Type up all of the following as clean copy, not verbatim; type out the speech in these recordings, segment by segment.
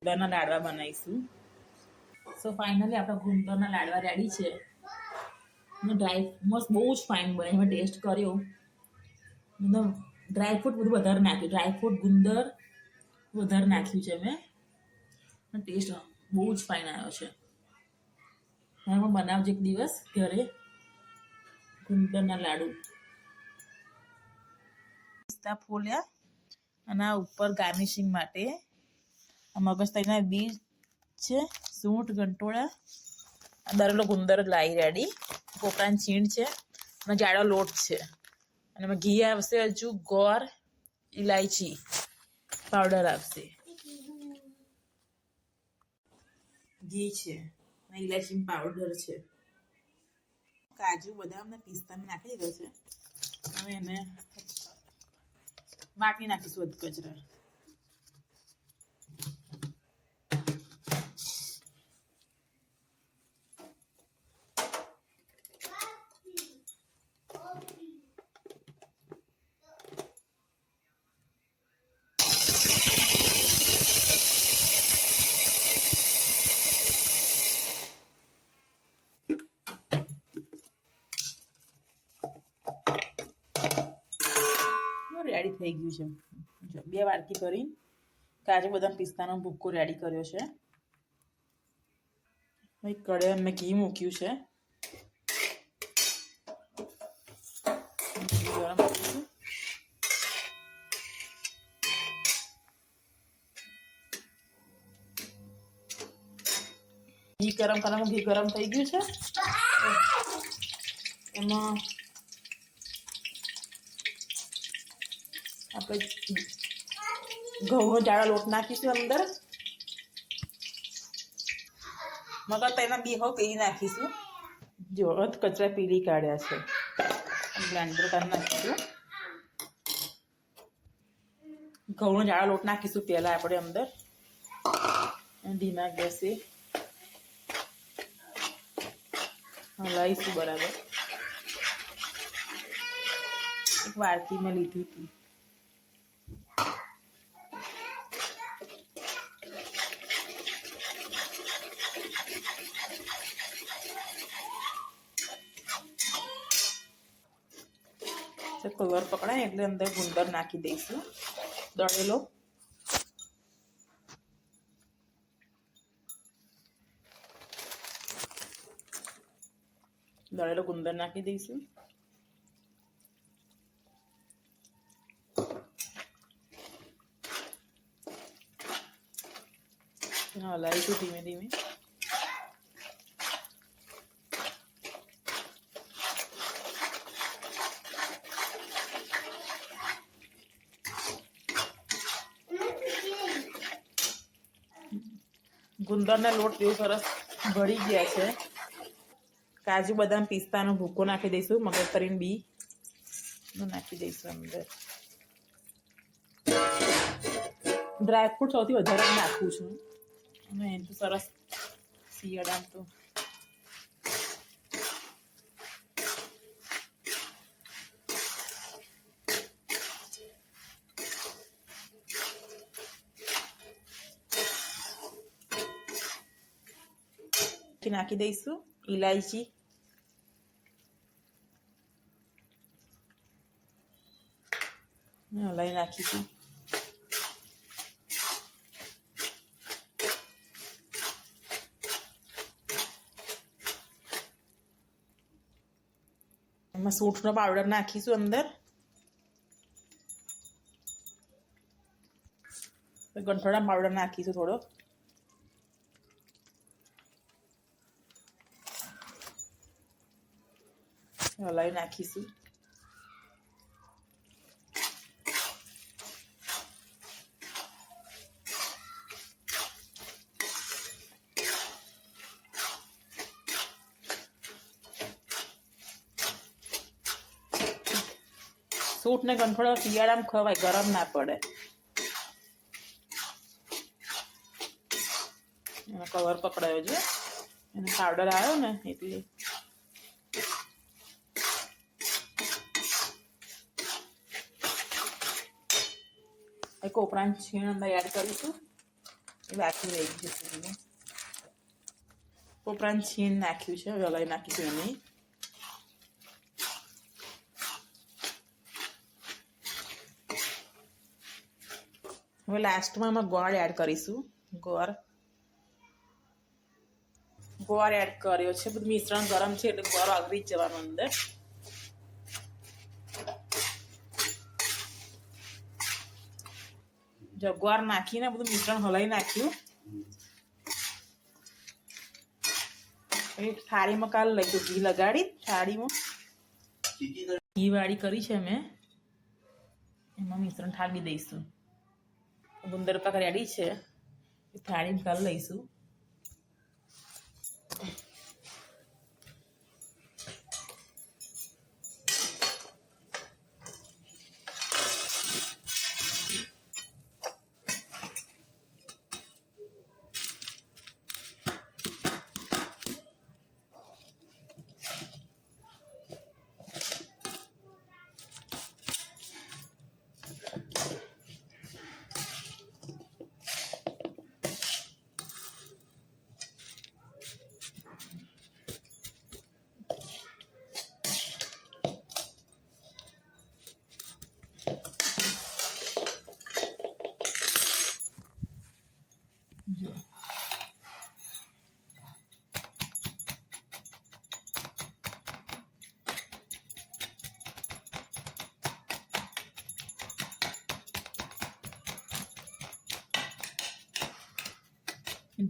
ગુંદરના લાડવા બનાવીશું. So finally આપણા ગુંદરના લાડવા રેડી છે. ડ્રાય મસ્ત બહુ જ ફાઇન બને. મેં ટેસ્ટ કર્યો. એકદમ ડ્રાયફ્રૂટ બધું વધારે નાખ્યું. ડ્રાયફ્રૂટ ગુંદર વધારે નાખ્યું છે મેં. ટેસ્ટ બહુ જ ફાઇન આવ્યો છે. તમે બનાવજો એક દિવસ ઘરે ગુંદરના લાડુ. પિસ્તા ફોલ્યા અને આ ઉપર ગાર્નિશિંગ માટે મગજતરીના બીજ છે, સૂંઠ, ગંટોળા, દરેલો ગુંદર લાવી રેડી, કોપરાની છીણ છે અને જાડો લોટ છે. અને એમાં ઘી આવશે, હજુ ગોળ, ઇલાયચી પાવડર આવશે, ઘી છે અને ઇલાયચી પાવડર છે. કાજુ, બદામ ને પિસ્તા નાખી દીધો છે. હવે એને વાટી નાખીશું અધ કચરા. રેડી થઈ ગયું છે. 2 વાટકી કરી કાજુ બદામ પિસ્તાનો ભૂક્કો રેડી કર્યો છે. કઢાઈ મેં ઘી મૂક્યું છે. ઘી ગરમ કરવાનું. ઘી ગરમ થઈ ગયું છે. એમાં આપણે ઘઉંનો જાડો લોટ નાખીશું અંદર. મગર તેના બી હવે પીલી નાખીશું. જો અધ કચરા પીલી કાઢ્યા છે. બ્લેન્ડર કરી નાખીશું. ઘઉંનો જાડો લોટ નાખીશું પહેલા આપણે અંદર. ધીમા ગેસે હલાવીશું બરાબર. એક વાડકીમાં લીધી હતી. કલર પકડાય એટલે અંદર ગુંદર નાખી દઈશું દળેલો. દળેલો ગુંદર નાખી દઈશું. હલાવીશું ધીમે ધીમે. ગુંદરના લોટ જેવું સરસ ભળી ગયા છે. કાજુ બદામ પિસ્તાનો ભૂકો નાખી દઈશું. મગજતરીને બી નાખી દઈશું અંદર. ડ્રાયફ્રૂટ સૌથી વધારે નાખું છું અને એમ તો સરસ શિયાળામાં તો નાખી દઈશું. ઇલાયચી, હલાવી નાખીશું. એમાં સૂંઠનો પાવડર નાખીશું અંદર. ગંઠોડા પાવડર નાખીશું થોડો. હલાવી નાખીશું. સૂટ ને ગંઠોડા શિયાળામાં ખવાય, ગરમ ના પડે. એનો કવર પકડાયો છે. એનો પાવડર આવ્યો ને એટલે કોપરાની છીણ અંદર એડ કરીશું. એ બાકી રહી જશે બધું. પોપરાનું છીણ નાખ્યું છે, હવે હલાવી નાખીશું એને. હવે લાસ્ટમાં અમે ગોળ એડ કરીશું. ગોળ એડ કર્યો છે. બધું મિશ્રણ ગરમ છે એટલે ગોળ આગળી જ જવાનું અંદર. જો ગોળ નાખીને બધું મિશ્રણ હલાવી નાખ્યું. થાળીમાં કાલ લઈ દઉં, ઘી લગાડી થાળીમાં ઘી વાળી કરી છે મેં, એમાં મિશ્રણ ઠાલવી દઈશું. ગુંદર પાક રેડી છે, થાળીમાં કાલ લઈશું.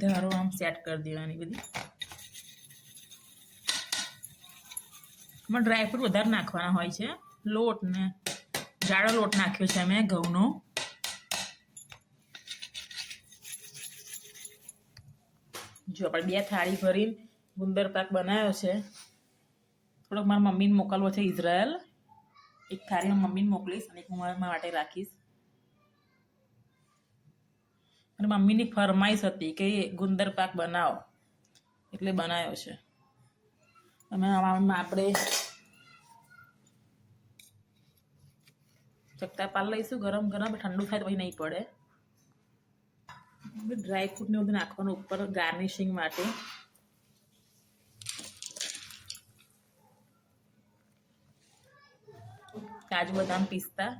ધારો આમ સેટ કરી દેવાની બધી. એમાં ડ્રાયફ્રૂટ વધારે નાખવાના હોય છે. લોટ ને જાડો લોટ નાખ્યો છે મેં ઘઉંનો. જો આપણે 2 થાળી ભરીને ગુંદર પાક બનાવ્યો છે. થોડોક મારા મમ્મીને મોકલવો છે ઇઝરાયલ. એક થાળી હું મમ્મીને મોકલીશ અને એક હું મારા માટે રાખીશ. અને મમ્મીની ફરમાઈશ હતી કે ગુંદર પાક બનાવો, એટલે બનાવ્યો છે. આપણે ચકતા પાલ લઈશું ગરમ ગરમ, ઠંડુ થાય તો પછી નહીં પડે. ડ્રાયફ્રૂટ ને બધું નાખવાનું ઉપર ગાર્નિશિંગ માટે. કાજુ બદામ પિસ્તા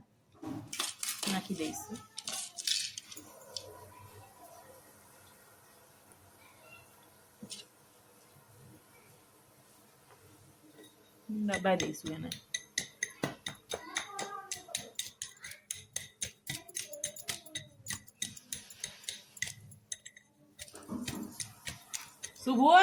નાખી દઈશું. દબાઈ દઈશું એને. શુભો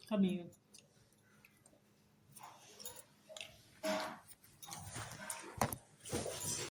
6 મિનિટ